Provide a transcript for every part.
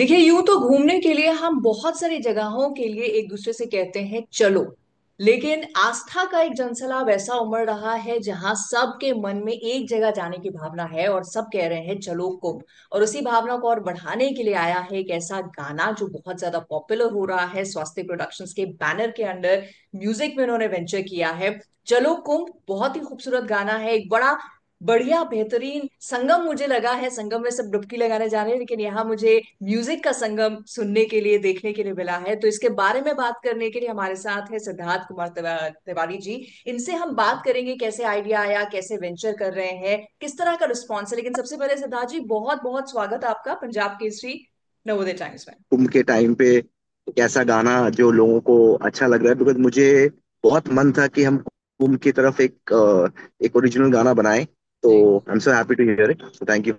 देखिए, यूं तो घूमने के लिए हम बहुत सारी जगहों के लिए एक दूसरे से कहते हैं चलो। लेकिन आस्था का एक जनसैलाब ऐसा उमड़ रहा है जहां सबके मन में एक जगह जाने की भावना है और सब कह रहे हैं चलो कुंभ। और उसी भावना को और बढ़ाने के लिए आया है एक ऐसा गाना जो बहुत ज्यादा पॉपुलर हो रहा है, स्वास्थ्य प्रोडक्शंस के बैनर के अंडर म्यूजिक में उन्होंने वेंचर किया है। चलो कुंभ बहुत ही खूबसूरत गाना है, एक बड़ा बढ़िया बेहतरीन संगम मुझे लगा है। संगम में सब डुबकी लगाने जा रहे हैं, लेकिन यहाँ मुझे म्यूजिक का संगम सुनने के लिए, देखने के लिए मिला है। तो इसके बारे में बात करने के लिए हमारे साथ है सिद्धार्थ कुमार तिवारी जी। इनसे हम बात करेंगे कैसे आइडिया आया, कैसे वेंचर कर रहे हैं, किस तरह का रिस्पॉन्स है। लेकिन सबसे पहले सिद्धार्थ जी, बहुत बहुत स्वागत है आपका पंजाब केसरी नवोदय टाइम्स में। कुंभ के टाइम पे एक ऐसा गाना जो लोगों को अच्छा लग रहा है, बिकॉज मुझे बहुत मन था कि हम कुंभ की तरफ एक ओरिजिनल गाना बनाएं। तो जी I am so happy to hear it, so thank you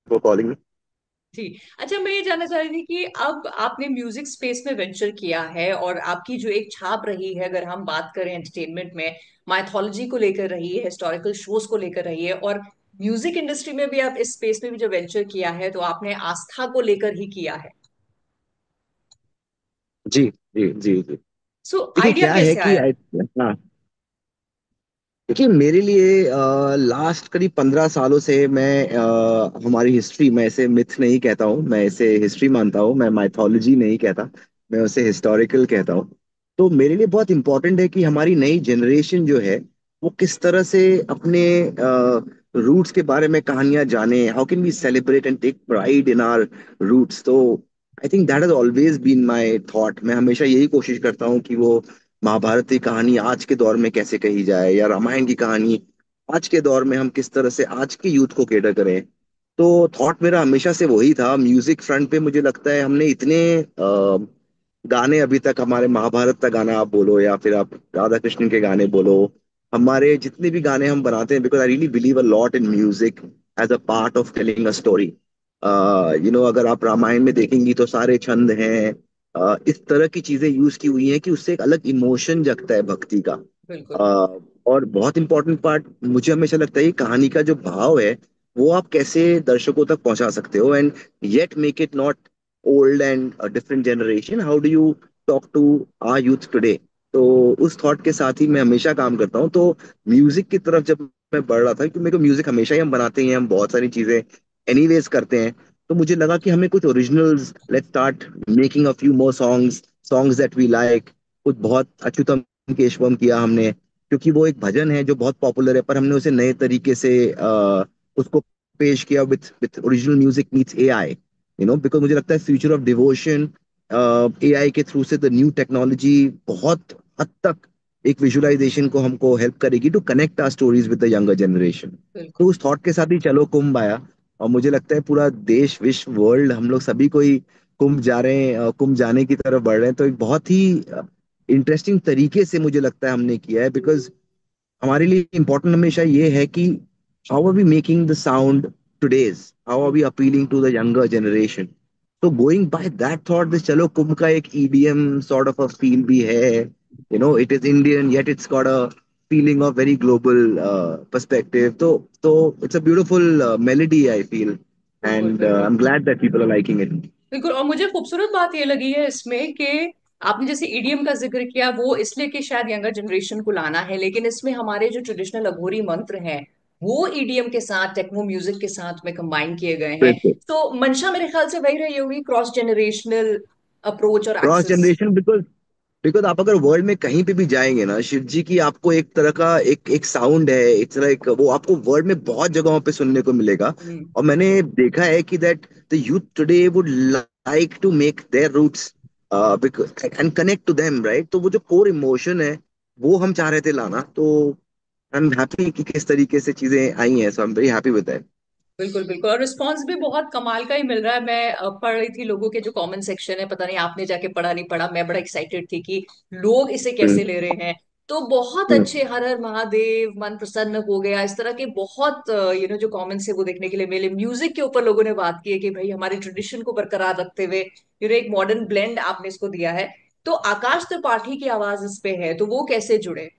for calling me. जी। अच्छा, मैं ये जानना चाह रही थी कि अब आपने म्यूजिक स्पेस में वेंचर किया है और आपकी जो एक छाप रही है, अगर हम बात करें एंटरटेनमेंट में, माइथोलॉजी को लेकर रही है, हिस्टोरिकल शोज को लेकर रही है, और म्यूजिक इंडस्ट्री में भी आप इस स्पेस में भी जो वेंचर किया है तो आपने आस्था को लेकर ही किया है। जी जी जी जी। सो देखिए आइडिया क्या है कैसे कि आया? हाँ, देखिए मेरे लिए लास्ट करीब 15 सालों से मैं हमारी हिस्ट्री, मैं इसे मिथ नहीं कहता हूँ, मैं इसे हिस्ट्री मानता हूँ, मैं माइथोलॉजी नहीं कहता, मैं उसे हिस्टोरिकल कहता हूँ। तो मेरे लिए बहुत इंपॉर्टेंट है कि हमारी नई जनरेशन जो है वो किस तरह से अपने रूट्स के बारे में कहानियां जाने। How can we celebrate and take pride in our roots. तो I think that has always been my thought. मैं हमेशा यही कोशिश करता हूँ कि वो महाभारत की कहानी आज के दौर में कैसे कही जाए, या रामायण की कहानी आज के दौर में हम किस तरह से आज के यूथ को केटर करें। तो थॉट मेरा हमेशा से वही था। म्यूजिक फ्रंट पे मुझे लगता है हमने इतने गाने अभी तक, हमारे महाभारत का गाना आप बोलो या फिर आप राधा कृष्ण के गाने बोलो, हमारे जितने भी गाने हम बनाते हैं, because I really believe a lot in music as a part of telling a story. अगर आप रामायण में देखेंगी तो सारे छंद हैं, इस तरह की चीजें यूज की हुई हैं कि उससे एक अलग इमोशन जगता है भक्ति का। बिल्कुल। और बहुत इंपॉर्टेंट पार्ट मुझे हमेशा लगता है कि कहानी का जो भाव है वो आप कैसे दर्शकों तक पहुंचा सकते हो, and yet make it not old and different generation. How do you talk to our youth today. तो उस थॉट के साथ ही मैं हमेशा काम करता हूँ। तो म्यूजिक की तरफ जब मैं बढ़ रहा था, क्योंकि मेरे को म्यूजिक हमेशा ही, हम बनाते ही हैं, हम बहुत सारी चीजें एनीवेज करते हैं, तो मुझे लगा कि हमें कुछ originals, let's start making a few more songs, songs that we like. कुछ बहुत अच्युतम केशवम किया हमने, क्योंकि वो एक भजन है जो बहुत पॉपुलर है, पर हमने उसे नए तरीके से उसको पेश किया with with original music meets AI. Because मुझे लगता है फ्यूचर ऑफ डिवोशन एआई के थ्रू से, द न्यू टेक्नोलॉजी बहुत हद तक एक विजुअलाइजेशन को हमको हेल्प करेगी to connect our stories with the younger generation. तो बिल्कुल। उस थॉट के साथ ही चलो कुंभ आया। और मुझे लगता है पूरा देश, विश्व, वर्ल्ड, हम लोग सभी कोई कुंभ जा रहे हैं, कुंभ जाने की तरफ बढ़ रहे हैं। तो एक बहुत ही इंटरेस्टिंग तरीके से मुझे लगता है हमने किया है, बिकॉज हमारे लिए इम्पोर्टेंट हमेशा ये है कि how are we making the sound today's, how are we appealing to the younger generation. तो going by that thought, this Chalo Kumbh का एक EDM sort of a feel भी है। It is Indian yet it's got a feeling of very global perspective. तो it's a beautiful melody I feel, बिल्कुल। And I बिल्कुल। Am glad that people are liking it. बिल्कुल। और मुझे खूबसूरत बात ये लगी है इसमें कि आपने जैसे ईडीएम का जिक्र किया, वो इसलिए कि शायद यंगर जनरेशन को लाना है, लेकिन इसमें हमारे जो ट्रेडिशनल अघोरी मंत्र हैं वो ईडीएम के साथ, टेक्नो म्यूजिक के साथ में कंबाइन किए गए हैं। बिल्कुल। तो मंशा मेरे ख्याल से वही रही होगी, क्रॉस जनरेशनल अप्रोच और cross access. Generation, because because आप अगर वर्ल्ड में कहीं पे भी जाएंगे ना, शिव जी की आपको एक तरह का एक एक साउंड है, एक तरह, एक वो आपको वर्ल्ड में बहुत जगहों पे सुनने को मिलेगा। हम्म। और मैंने देखा है कि that the youth today would like to make their roots and connect to them, right. तो वो जो कोर इमोशन है वो हम चाह रहे थे लाना। तो आई एम हैप्पी कि किस तरीके से चीजें आई हैं, so I am very happy with that. बिल्कुल। बिल्कुल। और रिस्पॉन्स भी बहुत कमाल का ही मिल रहा है। मैं पढ़ रही थी लोगों के जो कमेंट सेक्शन है, पता नहीं आपने जाके पढ़ा नहीं पढ़ा, मैं बड़ा एक्साइटेड थी कि लोग इसे कैसे ले रहे हैं। तो बहुत हम्म। अच्छे, हर हर महादेव, मन प्रसन्न हो गया, इस तरह के बहुत जो कमेंट्स है वो देखने के लिए मिले। म्यूजिक के ऊपर लोगों ने बात की है कि भाई हमारी ट्रेडिशन को बरकरार रखते हुए एक मॉडर्न ब्लेंड आपने इसको दिया है। तो आकाश त्रिपाठी की आवाज इस पे है, तो वो कैसे जुड़े?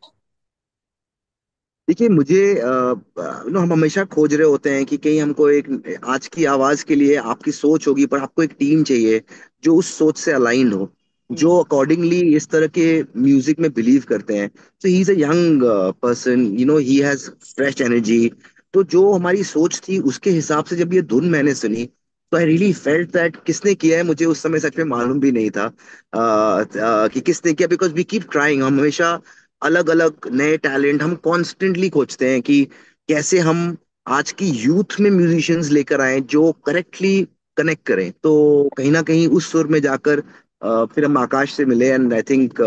देखिए मुझे हम हमेशा खोज रहे होते हैं कि कहीं हमको एक आज की आवाज के लिए आपकी सोच होगी, पर आपको एक टीम चाहिए जो उस सोच से अलाइंड हो, जो हम्म। अकॉर्डिंगली इस तरह के म्यूजिक में बिलीव करते हैं। तो he is a young person, he has fresh energy. तो जो हमारी सोच थी उसके हिसाब से जब ये धुन मैंने सुनी, तो आई रियली फेल्ट दैट किसने किया है मुझे उस समय सच में मालूम भी नहीं था कि किसने किया, बिकॉज वी कीप ट्राइंग। हम हमेशा अलग अलग नए टैलेंट हम कॉन्स्टेंटली खोजते हैं कि कैसे हम आज की यूथ में म्यूजिशियंस लेकर आए जो करेक्टली कनेक्ट करें। तो कहीं ना कहीं उस सुर में जाकर फिर हम आकाश से मिले, and I think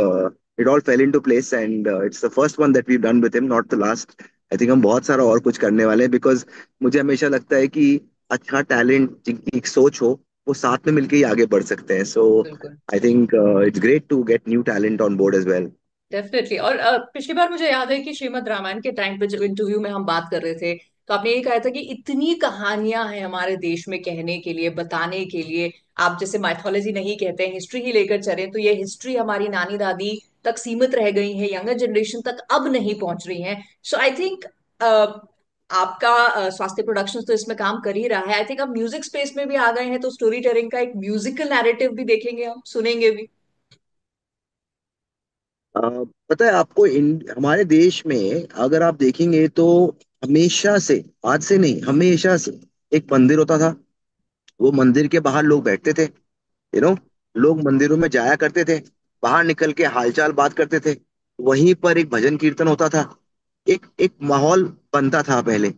it all fell into place, and it's the first one that we done with him, not the last. I think हम बहुत सारा और कुछ करने वाले हैं, बिकॉज मुझे हमेशा लगता है कि अच्छा टैलेंट जिनकी एक सोच हो वो साथ में मिलकर ही आगे बढ़ सकते हैं। सो बिल्कुल। I think it's great to get new talent on board as well. Definitely. और पिछली बार मुझे याद है कि श्रीमद् रामायण के टाइम पे जब इंटरव्यू में हम बात कर रहे थे, तो आपने ये कहा था कि इतनी कहानियां हैं हमारे देश में कहने के लिए, बताने के लिए। आप जैसे माइथोलॉजी नहीं कहते हैं, हिस्ट्री ही लेकर चले, तो ये हिस्ट्री हमारी नानी दादी तक सीमित रह गई है, यंगर जनरेशन तक अब नहीं पहुंच रही है। सो आई थिंक आपका स्वास्थ्य प्रोडक्शन तो इसमें काम कर ही रहा है। आई थिंक अब म्यूजिक स्पेस में भी आ गए हैं, तो स्टोरी टेलिंग का एक म्यूजिकल नैरेटिव भी देखेंगे, हम सुनेंगे भी। अ, पता है आपको, हमारे देश में अगर आप देखेंगे तो हमेशा से, आज से नहीं हमेशा से, एक मंदिर होता था। वो मंदिर के बाहर लोग बैठते थे, लोग मंदिरों में जाया करते थे, बाहर निकल के हालचाल बात करते थे। वहीं पर एक भजन कीर्तन होता था, एक एक माहौल बनता था पहले।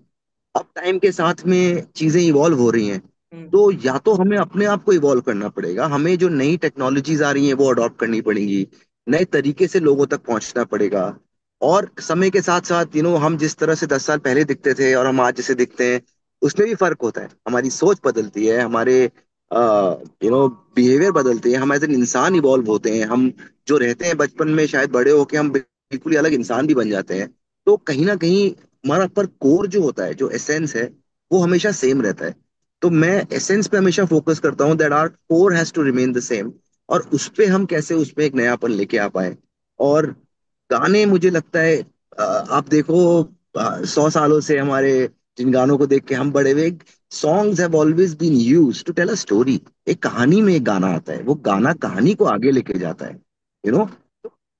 अब टाइम के साथ में चीजें इवॉल्व हो रही हैं। हम्म। तो या तो हमें अपने आप को इवॉल्व करना पड़ेगा, हमें जो नई टेक्नोलॉजीज आ रही हैं वो अडॉप्ट करनी पड़ेंगी, नए तरीके से लोगों तक पहुंचना पड़ेगा। और समय के साथ साथ हम जिस तरह से 10 साल पहले दिखते थे और हम आज जैसे दिखते हैं, उसमें भी फर्क होता है। हमारी सोच बदलती है, हमारे बिहेवियर बदलते हैं, हम एज एन इंसान इवॉल्व होते हैं। हम जो रहते हैं बचपन में, शायद बड़े होके हम बिल्कुल ही अलग इंसान भी बन जाते हैं। तो कहीं ना कहीं हमारा पर कोर जो होता है, जो एसेंस है, वो हमेशा सेम रहता है। तो मैं एसेंस पे हमेशा फोकस करता हूँ that our core has to remain the same. और उस पे हम कैसे उसमें एक नयापन लेके आ पाए। और गाने मुझे लगता है, आप देखो, 100 सालों से हमारे जिन गानों को देख के हम बड़े हुए, songs have always been used to tell a story. एक कहानी में एक गाना आता है, वो गाना कहानी को आगे लेके जाता है। यू नो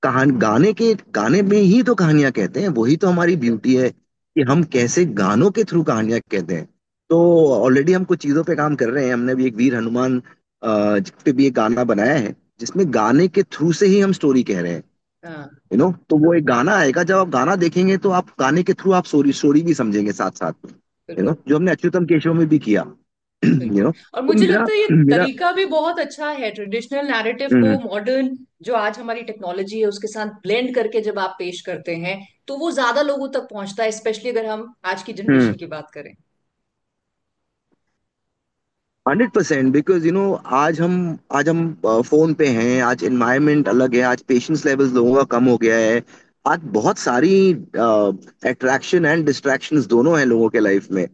गाने में ही तो कहानियां कहते हैं, वही तो हमारी ब्यूटी है कि हम कैसे गानों के थ्रू कहानियां कहते हैं। तो ऑलरेडी हम कुछ चीजों पे काम कर रहे हैं। हमने भी एक वीर हनुमान पे भी एक गाना बनाया है, जिसमें गाने के थ्रू से ही हम स्टोरी कह रहे हैं। हाँ। तो वो एक गाना आएगा, जब आप गाना देखेंगे तो आप गाने के थ्रू आप स्टोरी स्टोरी भी समझेंगे साथ साथ में। बिल्कुल। जो हमने अच्युतम केशव में भी किया। बिल्कुल। और तो मुझे मेरा लगता है ये मेरा तरीका भी बहुत अच्छा है, ट्रेडिशनल नैरेटिव को हम्म मॉडर्न जो आज हमारी टेक्नोलॉजी है उसके साथ ब्लेंड करके जब आप पेश करते हैं, तो वो ज्यादा लोगों तक पहुंचता है, स्पेशली अगर हम आज की जनरेशन हम्म की बात करें। 100%, बिकॉज आज हम फोन पे हैं, आज एनवायरनमेंट अलग है, आज पेशेंस लेवल्स लोगों का कम हो गया है। आज बहुत सारी अट्रैक्शन एंड डिस्ट्रैक्शंस दोनों हैं लोगों के लाइफ में।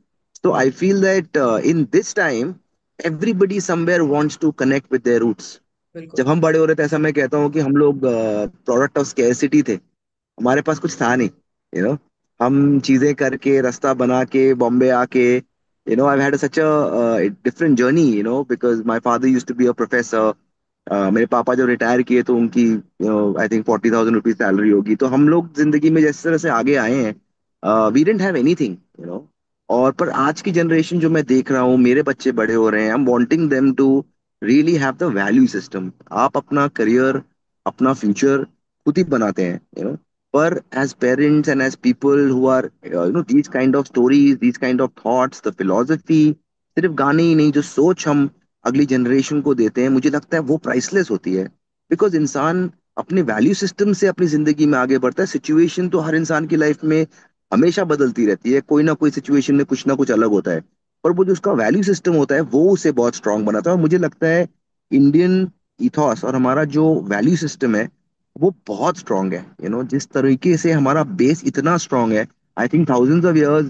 तो I feel that in this time everybody somewhere wants to connect with their roots. बिल्कुल। जब हम बड़े हो रहे थे, ऐसा मैं कहता हूँ कि हम लोग प्रोडक्ट ऑफ स्केर्सिटी थे। हमारे पास कुछ था नहीं। यू नो हम चीजें करके, रास्ता बना के, बॉम्बे आके, I had such a different journey, because my father used to be a professor. मेरे पापा जब रिटायर किए तो उनकी आई थिंक 40,000 रुपीज सैलरी होगी। तो हम लोग जिंदगी में जिस तरह से आगे आए हैं, वी डिडंट हैव एनीथिंग। और पर आज की जनरेशन जो मैं देख रहा हूँ, मेरे बच्चे बड़े हो रहे हैं, I am wanting them to really have the value system. आप अपना करियर, अपना फ्यूचर खुद ही बनाते हैं। पर as parents and as people who are these kind of stories, these kind of thoughts, the philosophy, सिर्फ गाने ही नहीं, जो सोच हम अगली जनरेशन को देते हैं, मुझे लगता है वो प्राइसलेस होती है। बिकॉज इंसान अपने वैल्यू सिस्टम से अपनी जिंदगी में आगे बढ़ता है। सिचुएशन तो हर इंसान की लाइफ में हमेशा बदलती रहती है, कोई ना कोई सिचुएशन में कुछ ना कुछ अलग होता है। पर वो जो उसका वैल्यू सिस्टम होता है वो उसे बहुत स्ट्रांग बनाता है। और मुझे लगता है इंडियन इथॉस और हमारा जो वैल्यू सिस्टम है वो बहुत स्ट्रांग है। जिस तरीके से हमारा बेस इतना स्ट्रांग है, I think thousands of years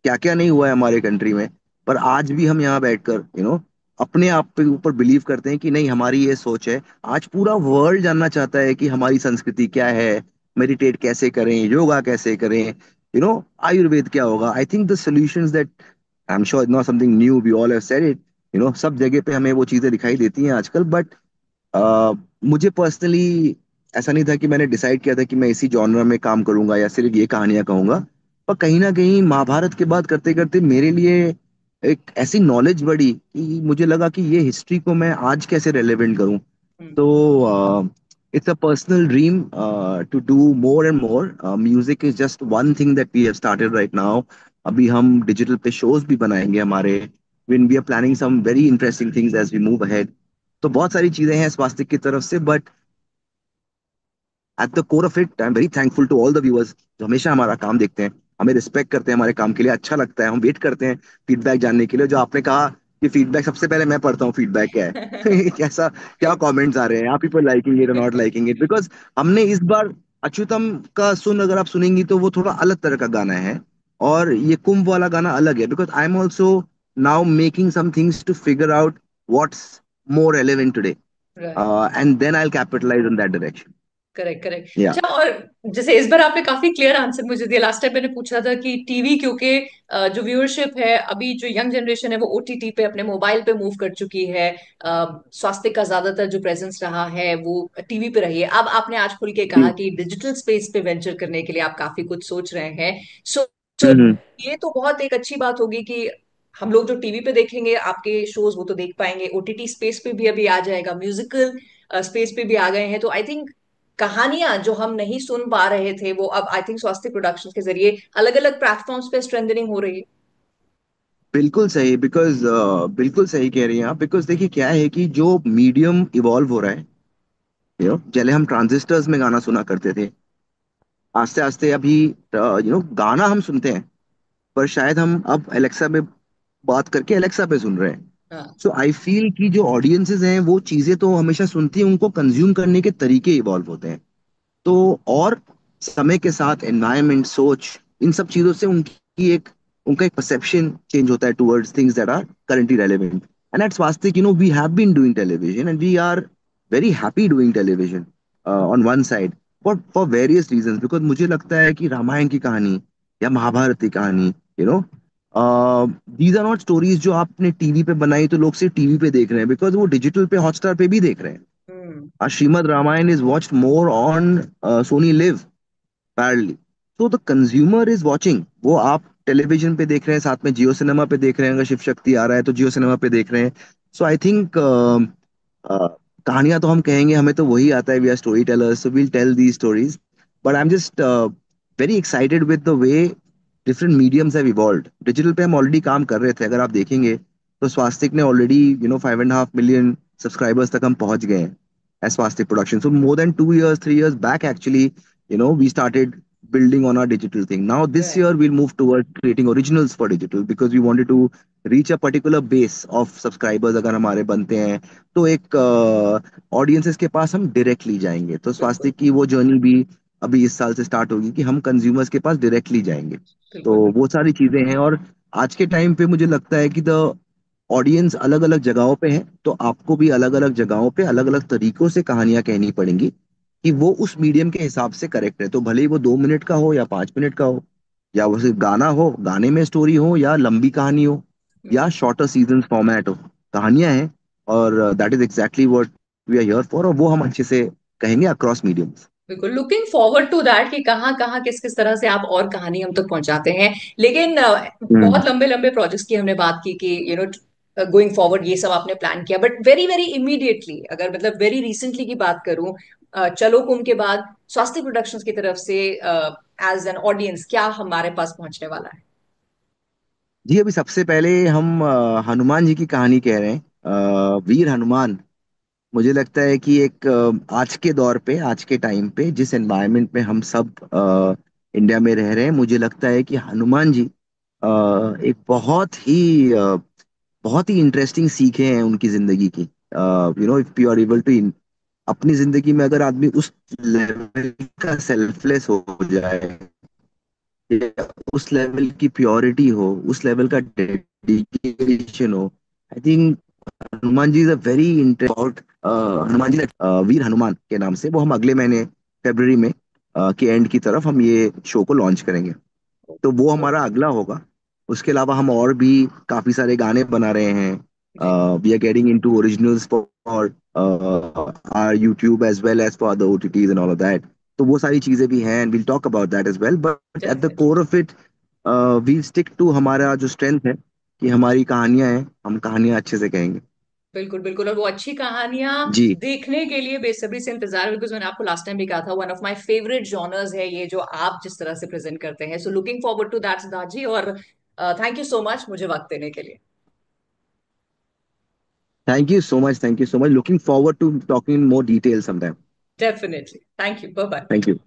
क्या क्या नहीं हुआ है हमारे कंट्री में, पर आज भी हम यहाँ बैठकर अपने आप के ऊपर बिलीव करते हैं कि नहीं, हमारी ये सोच है। आज पूरा वर्ल्ड जानना चाहता है कि हमारी संस्कृति क्या है, मेडिटेट कैसे करें, योगा कैसे करें, यू नो आयुर्वेद क्या होगा? I think the solutions that, I am sure not something new, we all have said it, सब जगह पे हमें वो चीजें दिखाई देती हैं आजकल। बट मुझे पर्सनली ऐसा नहीं था कि मैंने डिसाइड किया था कि मैं इसी जॉनर में काम करूंगा या सिर्फ ये कहानियां कहूंगा। पर कहीं ना कहीं महाभारत के बाद करते करते मेरे लिए एक ऐसी नॉलेज बढ़ी कि मुझे लगा कि ये हिस्ट्री को मैं आज कैसे रेलेवेंट करूं। हम्म। तो it's a personal dream to do more and more. Music is just one thing that we have started right now. अभी हम डिजिटल पे शोज भी बनाएंगे हमारे, when we are planning some very interesting things as we move ahead। तो बहुत सारी चीजें हैं स्वास्थ्य की तरफ से, but at the core of it I am very thankful to all the viewers जो हमेशा हमारा काम देखते हैं, हमें रिस्पेक्ट करते हैं, हमारे काम के लिए अच्छा लगता है, हम वेट करते हैं फीडबैक जानने के लिए। जो आपने कहा कि फीडबैक सबसे पहले मैं पढ़ता हूँ, फीडबैक क्या है कैसा, क्या कमेंट्स आ रहे हैं, आप पीपल लाइकिंग इट और नॉट लाइकिंग इट। बिकॉज हमने इस बार अच्युतम का सुन, अगर आप सुनेंगी तो वो थोड़ा अलग तरह का गाना है, और ये कुंभ वाला गाना अलग है। Because I am also now making some things to figure out what's more relevant today, right. And then I will capitalise on that direction. Correct, correct. या अच्छा, और जैसे इस बार आपने काफी क्लियर आंसर मुझे दिया। लास्ट टाइम मैंने पूछा था कि टीवी, क्योंकि जो व्यूअरशिप है अभी, जो यंग जनरेशन है वो ओटीटी पे, अपने मोबाइल पे मूव कर चुकी है। स्वास्थ्य का ज्यादातर जो प्रेजेंस रहा है वो टीवी पे रही है। अब आपने आज खुल के कहा कि डिजिटल स्पेस पे वेंचर करने के लिए आप काफी कुछ सोच रहे हैं। सो सो हम्म। ये तो बहुत एक अच्छी बात होगी कि हम लोग जो टीवी पे देखेंगे आपके शोज वो तो देख पाएंगे, ओटीटी स्पेस पे भी अभी आ जाएगा, म्यूजिकल स्पेस पे भी आ गए हैं। तो आई थिंक कहानियां जो हम नहीं सुन पा रहे थे वो अब आई थिंक स्वास्थ्य प्रोडक्शंस के जरिए अलग अलग प्लेटफॉर्म्स पे स्ट्रेंथनिंग हो रही है। बिल्कुल सही, बिकॉज बिल्कुल सही कह रही हैं आप। बिकॉज देखिए क्या है कि जो मीडियम इवॉल्व हो रहा है, पहले हम ट्रांजिस्टर्स में गाना सुना करते थे, आस्ते आस्ते अभी गाना हम सुनते हैं, पर शायद हम अब एलेक्सा में बात करके एलेक्सा पे सुन रहे हैं। हाँ। सो आई फील कि जो ऑडियंसेस हैं वो चीजें तो हमेशा सुनती हैं, उनको कंज्यूम करने के तरीके इवॉल्व होते हैं। तो और समय के साथ एनवायरनमेंट, सोच, इन सब चीजों से उनका एक परसेप्शन चेंज होता है towards things that are currently relevant. And at Swastik, we have been doing television and we are very happy doing television on one side, for various reasons. Because मुझे लगता है कि रामायण की कहानी या महाभारत की कहानी, you know these are not stories जो आपने टीवी पे बनाई तो लोग सिर्फ टीवी पे देख रहे हैं, बिकॉज वो डिजिटल पे, हॉटस्टार पे भी देख रहे हैं। हम्म। Srimad Ramayana is watched more on Sony Live parallelly. तो द कंज्यूमर इज वॉचिंग, वो आप टेलीविजन पे देख रहे हैं, साथ में जियो सिनेमा पे देख रहे हैं, अगर शिव शक्ति आ रहा है तो जियो सिनेमा पे देख रहे हैं। सो आई थिंक कहानियां तो हम कहेंगे, हमें तो वही आता है, we are story tellers, so we'll tell the stories. But I am just very excited with the way different mediums have evolved. Digital पे हम ऑलरेडी काम कर रहे थे, अगर आप देखेंगे तो स्वास्तिक ने ऑलरेडी 5.5 मिलियन सब्सक्राइबर्स तक हम पहुंच गए हैं as Swastik Production. So more than 2 years, 3 years back, actually, we started building on our digital thing. Now this right. year we'll move towards creating originals for digital because we wanted to reach a particular base of subscribers। अगर हमारे बनते हैं तो एक audiences के पास हम directly जाएंगे। तो बिल्कुल, स्वास्तिक की वो जर्नी भी अभी इस साल से स्टार्ट होगी कि हम कंज्यूमर्स के पास डायरेक्टली जाएंगे। तो बिल्कुल, वो सारी चीजें हैं, और आज के टाइम पे मुझे लगता है कि द ऑडियंस अलग अलग जगहों पे है, तो आपको भी अलग अलग जगहों पे अलग अलग तरीकों से कहानियां कहनी पड़ेंगी कि वो उस मीडियम के हिसाब से करेक्ट है। तो भले ही वो 2 मिनट का हो या 5 मिनट का हो, या वो सिर्फ गाना हो, गाने में स्टोरी हो, या लंबी कहानी हो, या बिल्कुल। शॉर्टर सीजन फॉर्मेट हो, कहानियां हैं। और that is exactly what we are here for, और वो हम अच्छे से कहेंगे अक्रॉस मीडियम्स। बिल्कुल लुकिंग फॉरवर्ड टू दैट कि कहाँ कहाँ किस किस तरह से आप और कहानी हम तक पहुंचाते हैं। लेकिन हम्म। बहुत लंबे लंबे प्रोजेक्ट्स की हमने बात की कि गोइंग फॉरवर्ड ये सब आपने प्लान किया, बट वेरी वेरी इमीडिएटली, अगर मतलब वेरी रिसेंटली की बात करूं, चलो कुम के बाद स्वास्थ्य प्रोडक्शंस की तरफ से एज एन ऑडियंस क्या हमारे पास पहुंचने वाला है? जी, अभी सबसे पहले हम हनुमान जी की कहानी कह रहे हैं, वीर हनुमान। मुझे लगता है कि एक आज के दौर पे, आज के टाइम पे, जिस एनवायरनमेंट में हम सब इंडिया में रह रहे हैं, मुझे लगता है कि हनुमान जी एक बहुत ही इंटरेस्टिंग सीखे हैं उनकी जिंदगी की। If you are able to, अपनी जिंदगी में अगर आदमी उस लेवल का सेल्फलेस हो जाए, या उस लेवल की प्योरिटी हो, उस लेवल का डेडिकेशन हो, I think Hanuman ji is a very interest. Hanuman ji Veer Hanuman के नाम से वो हम अगले महीने फरवरी में के एंड की तरफ हम ये शो को लॉन्च करेंगे। तो वो गुड। हमारा अगला होगा। उसके अलावा हम और भी काफी सारे गाने बना रहे हैं। जी। We are getting into originals for our YouTube as well as for the OTTs and all of that. तो वो सारी चीजें भी हैं, and will talk about that as well, but at the definitely. Core of it we stick to हमारा जो strength है, कि हमारी कहानियां हैं, हम कहानियां अच्छे से कहेंगे। बिल्कुल बिल्कुल, और वो अच्छी कहानियां जी। देखने के लिए बेसब्री से इंतजार, बिकॉज मैंने आपको लास्ट टाइम भी कहा था one of my favourite genres है ये जो आप जिस तरह से प्रेजेंट करते हैं। So looking forward to that Siddharth ji, और थैंक यू सो मच मुझे वक्त देने के लिए। Thank you so much, thank you so much, looking forward to talking in more detail sometime. Definitely, thank you, bye bye. Thank you.